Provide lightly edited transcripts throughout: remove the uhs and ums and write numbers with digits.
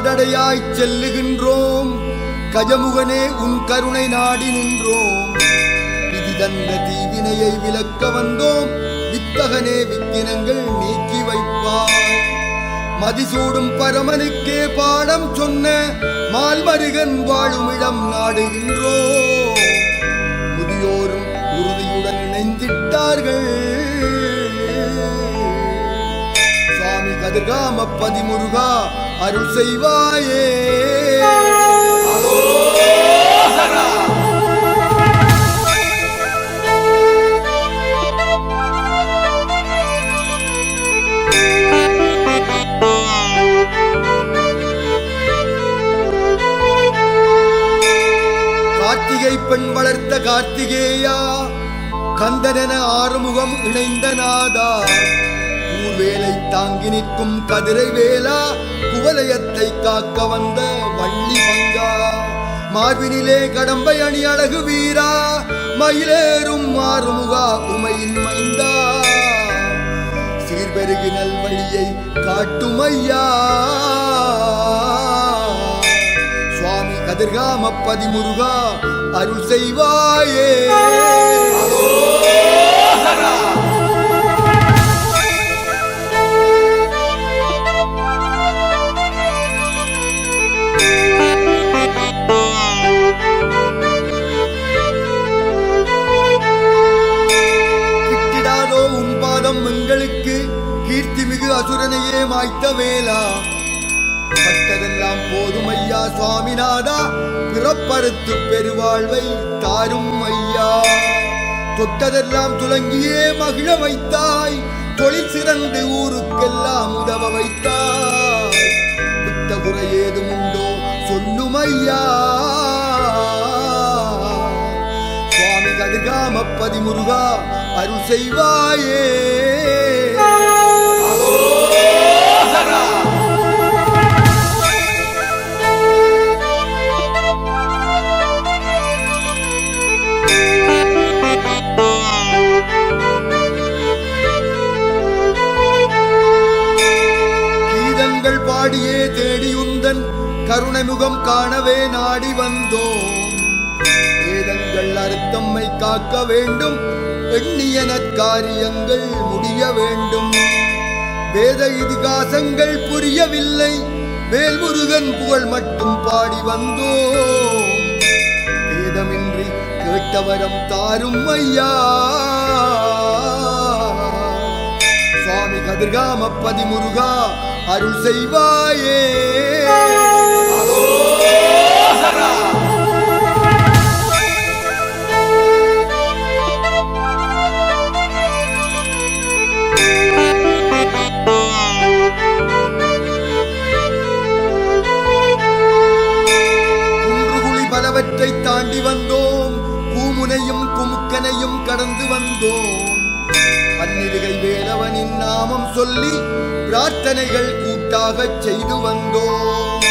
காதடையாய் செல்லுகின்றோம். கஜமுகனே உன் கருணை நாடி நின்றோம். விதி தந்த தீவினையை விலக்க வந்தோம். வித்தகனே விக்கினங்கள் நீக்கி வைப்பாய். மதிசூடும் பரமனுக்கே பாடம் சொன்ன மால்மருகன் வாழுமிடம் நாடுகின்றோம். முதியோரும் உறுதியுடன் இணைந்திட்டார்கள். சுவாமி கதிர்காம பதிமுருகா அருள் செய்வாயே. கார்த்திகை பெண் வளர்த்த கார்த்திகேயா, கந்தனென ஆறுமுகம் இணைந்த நாதா, பூர்வேலை தாங்கி நிற்கும் கதிரை வேளா, குவலயத்தை காக்க வந்த வள்ளி பங்கா, மார்பினிலே கடம்பை அணி அழகு வீரா, மயிலேறும் ஆறுமுகா உமையின் மைந்தா, சீர்பெருகி நல்வழியை காட்டுமையா. சுவாமி கதிர்காம பதிமுருகா அருள் செய்வாயே. கிட்டிடாதோ உன் பாதம் எங்களுக்கு, கீர்த்தி மிகு அசுரனையே மாய்த்த வேளா, பட்டதெல்லாம் போதும் ஐயா சுவாமிநாதா, பிறப்பறுத்து பெருவாழ்வை தாரும் ஐயா. தொட்டதெல்லாம் துலங்கியே மகிழ வைத்தாய், தொழில் சிறந்து ஊருக்கெல்லாம் உதவ வைத்தாய். விட்ட குறை ஏதும் உண்டோ சொல்லும் ஐயா. சுவாமி கதிர்காம பதிமுருகா அருள் செய்வாயே. பாடியே தேடியுந்தன் கருணைமுகம் காணவே நாடி வந்தோம். வேதங்கள் அறுத்தம்மை காக்க வேண்டும், எண்ணிய நற்காரியங்கள் முடிய வேண்டும். வேத இதிகாசங்கள் புரியவில்லை, வேல்முருகன் புகழ் மட்டும் பாடி வந்தோம். வேதமின்றி கேட்டவரம் தாரும் ஐயா. சுவாமி கதிர்காம பதிமுருகா அருள் செய்வாயே. குன்றுகுழி பலவற்றை தாண்டி வந்தோம், கூமுனையும் குமுக்கனையும் கடந்து வந்தோம். பன்னிருகை வேலவனின் நாமம் சொல்லி பிரார்த்தனைகள் கூட்டாக செய்து வந்தோம்.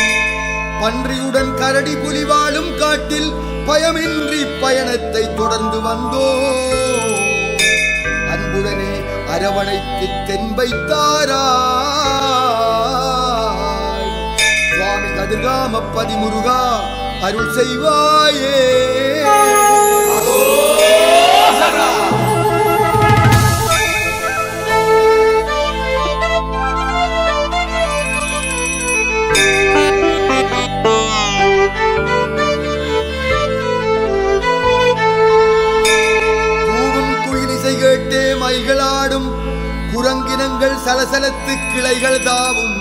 பன்றியுடன் கரடி புலி வாழும் காட்டில் பயமின்றி பயணத்தை தொடர்ந்து வந்தோம். அன்புடனே அரவணைத்து தென்பைத்தாரா. சுவாமி கதிர்காம பதிமுருகா அருள் செய்வாயே. மைகளாடும் குரங்கினங்கள் சலசலத்து கிளைகள் தாவும்,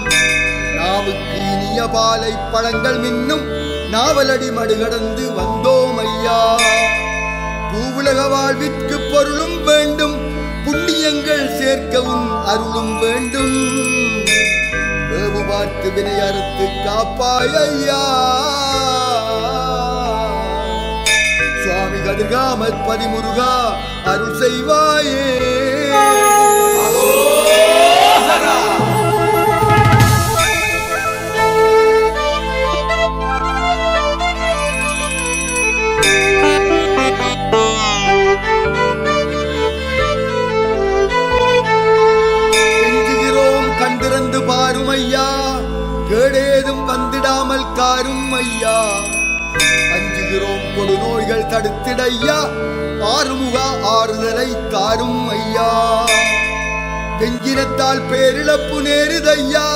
நாவுக்கு இனிய பாலை பழங்கள் மின்னும் நாவலடி மடுகடந்து வந்தோம் ஐயா. பூவுலக வாழ்விற்கு பொருளும் வேண்டும், புண்ணியங்கள் சேர்க்கவும் அருளும் வேண்டும். வேவு பார்த்து வினை அறுத்து காப்பாய் ஐயா. சுவாமி கதிர்காம பதிமுருகா அருள் செய்வாயே. கெஞ்சுகிறோம் கண்டிருந்து பாருமையா, கேடேதும் வந்திட தாரும் ஐயா. அஞ்சுகிறோம் கொடு நோய்கள் தடுத்திடையா, ஆறுமுக ஆறுதலை தாரும் ஐயா. வெஞ்சினத்தால் பேரிழப்பு நேருதையா,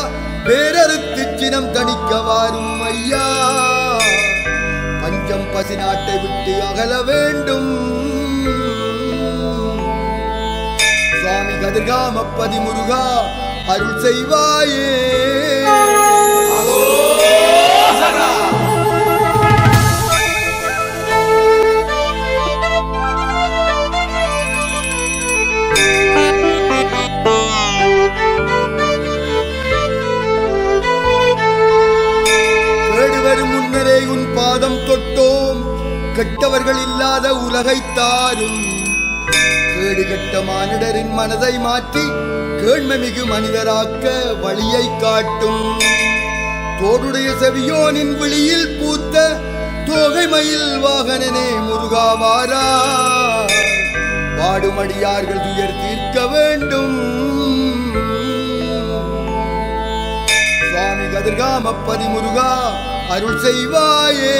பேரறுத்து சினம் தணிக்க வாரும் ஐயா. பஞ்சம் பசி நாட்டை விட்டு அகல வேண்டும். சுவாமி கதிர்காம பதிமுருகா அருள் செய்வாயே. கேடுவரும் முன்னரே உன் பாதம் தொட்டோம், கெட்டவர்கள் இல்லாத உலகை தாரும். கேடு கெட்ட மானிடரின் மனதை மாற்றி கேண்மை மிகு மனிதராக்க வழியை காட்டும். தோடுடைய செவியோனின் விழியில் பூத்த தோகைமயில் வாகனனே முருகாவாரா. பாடுமடியார்கள் துயர் தீர்க்க வேண்டும். சுவாமி கதிர்காம பதிமுருகா அருள் செய்வாயே.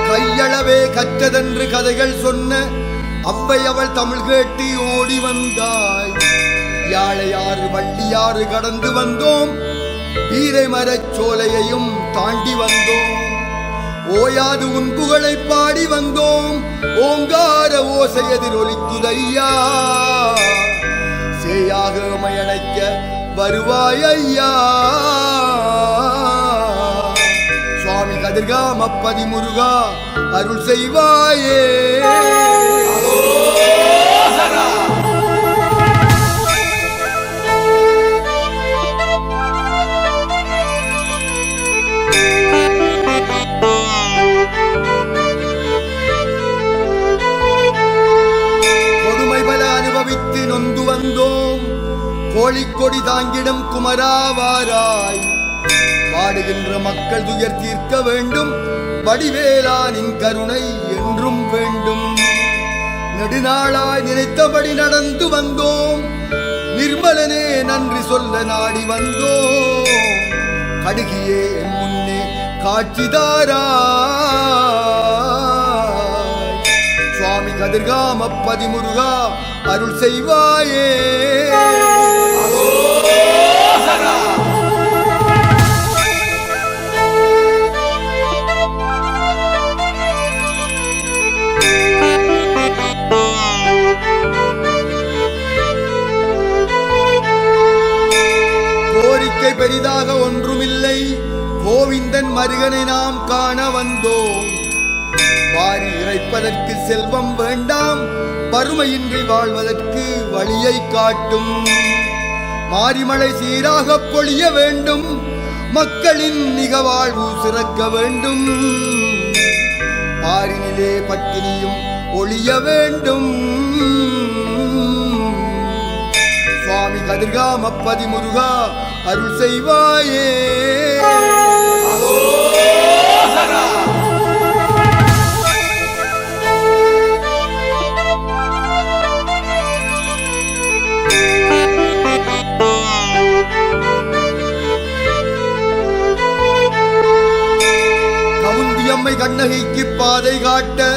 கையளவே கற்றதென்று கதைகள் சொன்ன அவ்வை அவள் தமிழ் கேட்டு ஓடி வந்தாய். யாழையாறு வள்ளியாறு கடந்து வந்தோம், வீரை மரச் சோலையையும் தாண்டி வந்தோம். ஓயாது உன் புகழை பாடி வந்தோம், ஓங்கார ஓசை எதிரொலிக்குதையா. சேயாக மயணைக்க வருவாய் ஐயா. சுவாமி கதிர்காம பதிமுருகா அருள் செய்வாயே. கொடுமை பல அனுபவித்து நொந்து வந்தோம், கோழிக்கொடி தாங்கிடும் குமராவாராய். பாடுகின்ற மக்கள் துயர் தீர்க்க வேண்டும், வடிவேலானின் கருணை என்றும் வேண்டும். நெடுநாளாய் நினைத்தபடி நடந்து வந்தோம், நிர்மலனே நன்றி சொல்ல நாடி வந்தோம். கடுகியே என் முன்னே காட்சிதாரா. சுவாமி கதிர்காம பதிமுருகா அருள் செய்வாயே. கோரிக்கை பெரிதாக ஒன்றுமில்லை, கோவிந்தன் மருகனை நாம் காண வந்தோம். வாரி இறைப்பதற்கு செல்வம் வேண்டாம், வறுமையின்றி வாழ்வதற்கு வழியை காட்டும். மாரிமழை சீராக பொழிய வேண்டும், மக்களின் நிகவாழ்வு சிறக்க வேண்டும். பாரினிலே பட்டினியும் ஒழிய வேண்டும். சுவாமி கதிர்காம பதிமுருகா அருள் செய்வாயே. கவுந்தியம்மை கண்ணகைக்கு பாதை காட்ட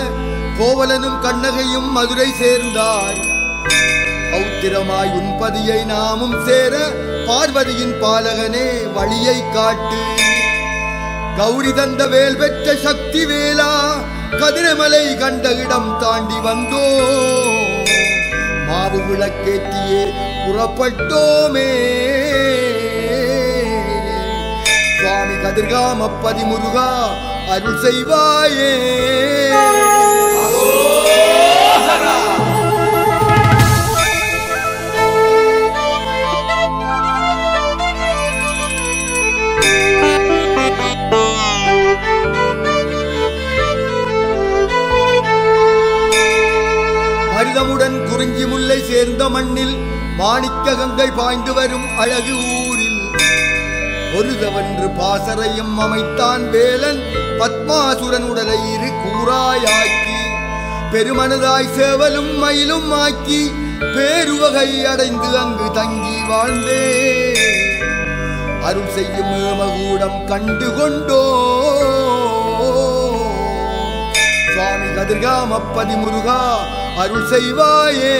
கோவலனும் கண்ணகையும் மதுரை சேர்ந்தார். பௌத்திரமாய் உன்பதியை நாமும் சேர பார்வதியின் பாலகனே வழியை காட்டு. கௌரி தந்த வேல் பெற்ற சக்தி வேலா, கதிரமலை கண்ட இடம் தாண்டி வந்தோ. மாவு விளக்கேற்றியே புறப்பட்டோமே. சுவாமி கதிர்காம பதிமுருகா அருள் செய்வாயே. மருதமுடன் குறிஞ்சி முல்லை சேர்ந்த மண்ணில் மாணிக்க கங்கை பாய்ந்து வரும் அழகு ஊரில் ஒருதவன்று பாசறையும் அமைத்தான் வேலன் பத்மாசுரன் உடலை இரு கூறாயாக்கி பெருமனதாய் சேவலும் மயிலும் ஆக்கி பேருவகை அடைந்து அங்கு தங்கி வாழ்ந்தே அருள் செய்யும் ஏமகூடம் கண்டு கொண்டோ சுவாமி கதிர்காமப்பதி முருகா அருள் செய்வாயே.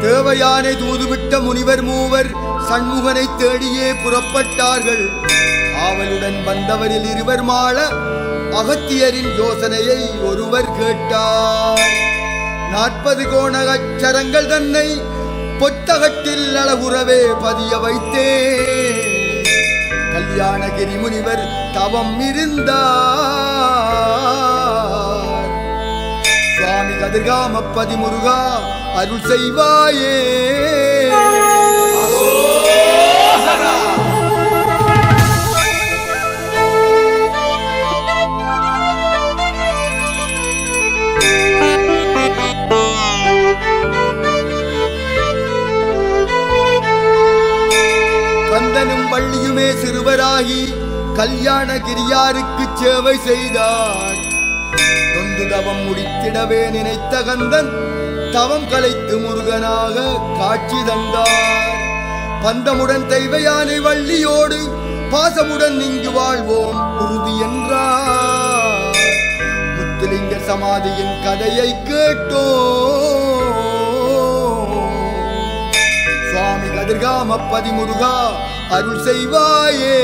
தேவயானை தூதுவிட்ட முனிவர் மூவர் சண்முகனை தேடியே புறப்பட்டார்கள். ஆவலுடன் வந்தவரில் இருவர் மாள அகத்தியரின் யோசனையை ஒருவர் கேட்டார். 40 கோண அச்சரங்கள் தன்னை பொத்தகத்தில் அழகுறவே பதிய வைத்தே கல்யாணகிரி முனிவர் தவம் இருந்தார். சுவாமி கதிர்காமப்பதி முருகா அருள் செய்வாயே. கந்தனும் வள்ளியுமே சிறுவராகி கல்யாணகிரியாருக்கு சேவை செய்தார். தொண்டு தவம் முடித்திடவே நினைத்த கந்தன் தவம் கலைத்து முருகனாக காட்சி தந்தார். பந்தமுடன் தெய்வயானை வள்ளியோடு பாசமுடன் இங்கு வாழ்வோம் உறுதி என்றார். முத்துலிங்க சமாதியின் கதையை கேட்டோ சுவாமி கதிர்காமப்பதி முருகா அருள் செய்வாயே.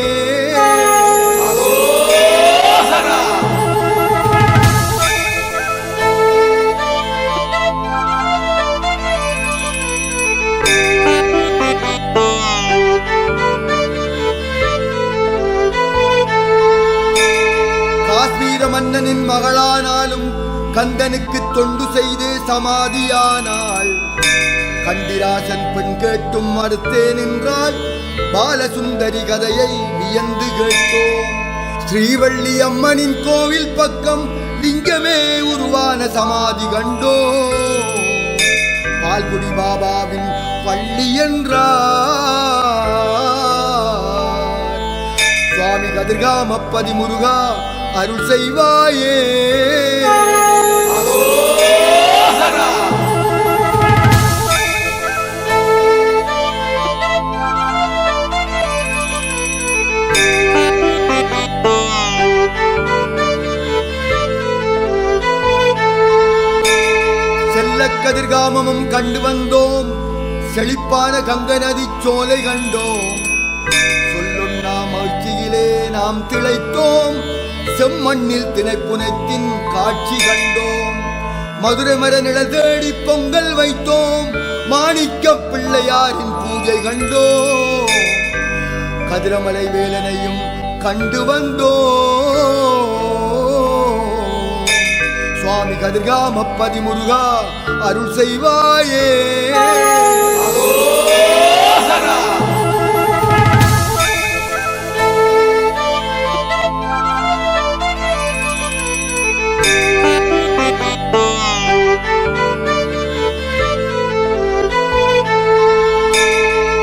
காஷ்மீர மன்னனின் மகளானாலும் கந்தனுக்கு தொண்டு செய்து சமாதியானாள். கண்டிராசன் பெண் கேட்டும் மறுத்தே நின்றாள். பாலசுந்தரி கதையை வியந்து கேட்டோம். ஸ்ரீவள்ளி அம்மனின் கோவில் பக்கம் லிங்கமே உருவான சமாதி கண்டோ. பால்குடி பாபாவின் பள்ளி என்றார். சுவாமி கதிர்காமப்பதி முருகா அருள் செய்வாயே. கதிர்காமமும் கண்டு வந்தோம். செழிப்பான கங்க நதி சோலை கண்டோம். சொல்லுண்ணா மகிழ்ச்சியிலே நாம் திளைத்தோம். செம்மண்ணில் திணைப்புனத்தின் காட்சி கண்டோம். மதுரை மர நிழல் தேடி பொங்கல் வைத்தோம். மாணிக்க பிள்ளையாரின் பூஜை கண்டோம். கதிரமலை வேலனையும் கண்டு வந்தோம். சுவாமி கதிர்காமப்பதி முருகா அருள் செய்வாயே.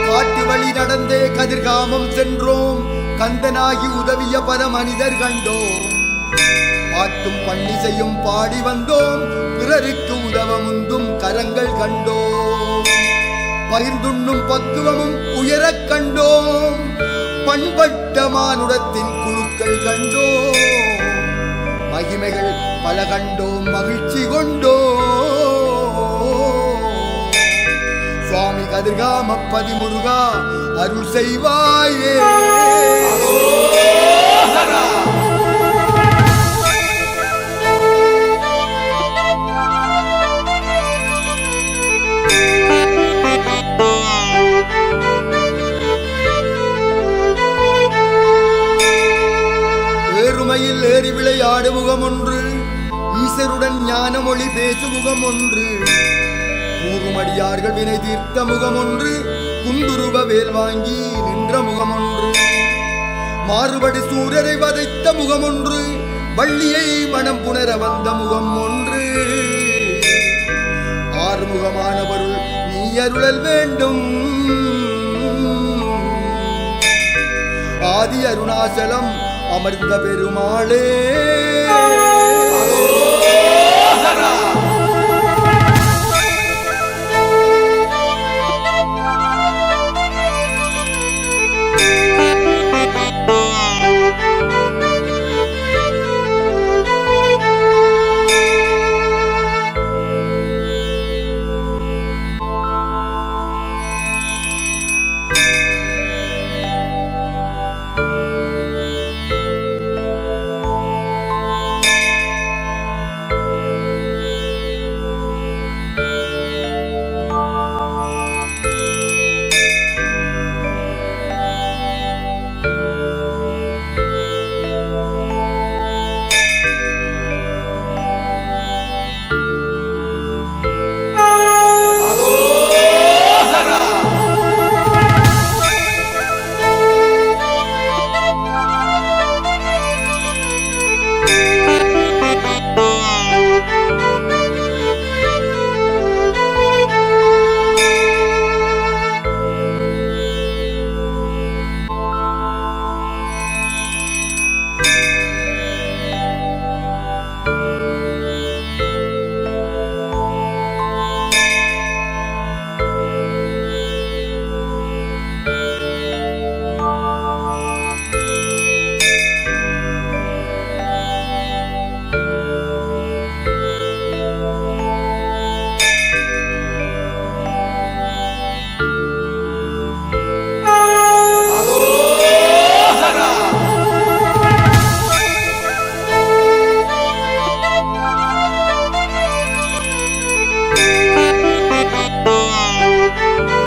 காட்டு வழி நடந்தே கதிர்காமம் சென்றோம். கந்தனாகி உதவிய பல மனிதர் கண்டோம். பாட்டும் பன்னிசையும் பாடி வந்தோம். பிறருக்கு உதவ முந்தும் கரங்கள் கண்டோம். பகிர்ந்துண்ணும் பக்குவமும் உயரக் கண்டோம். பண்பட்ட மானுடத்தின் குழுக்கள் கண்டோம். மகிமைகள் பல கண்டோம். மகிழ்ச்சி கொண்டோம். சுவாமி கதிர்காமப்பதி முருகா அருள் செய்வாயே. ஏறுமையில் ஏறி விளையாடு முகம் ஒன்று. ஈசருடன் ஞான மொழி பேசு முகம் ஒன்று. கூறுமடியார்கள் வினை தீர்த்த முகம் ஒன்று. குண்டுருவ வேல் வாங்கி நின்ற முகமொன்று, மாறுபடி சூரரை வதைத்த முகமொன்று, வள்ளியை மனம் புணர வந்த முகம் ஒன்று. ஆறுமுகமானவருள் நீ அருளல் வேண்டும். ஆதி அருணாசலம் அமர்ந்த பெருமாளே.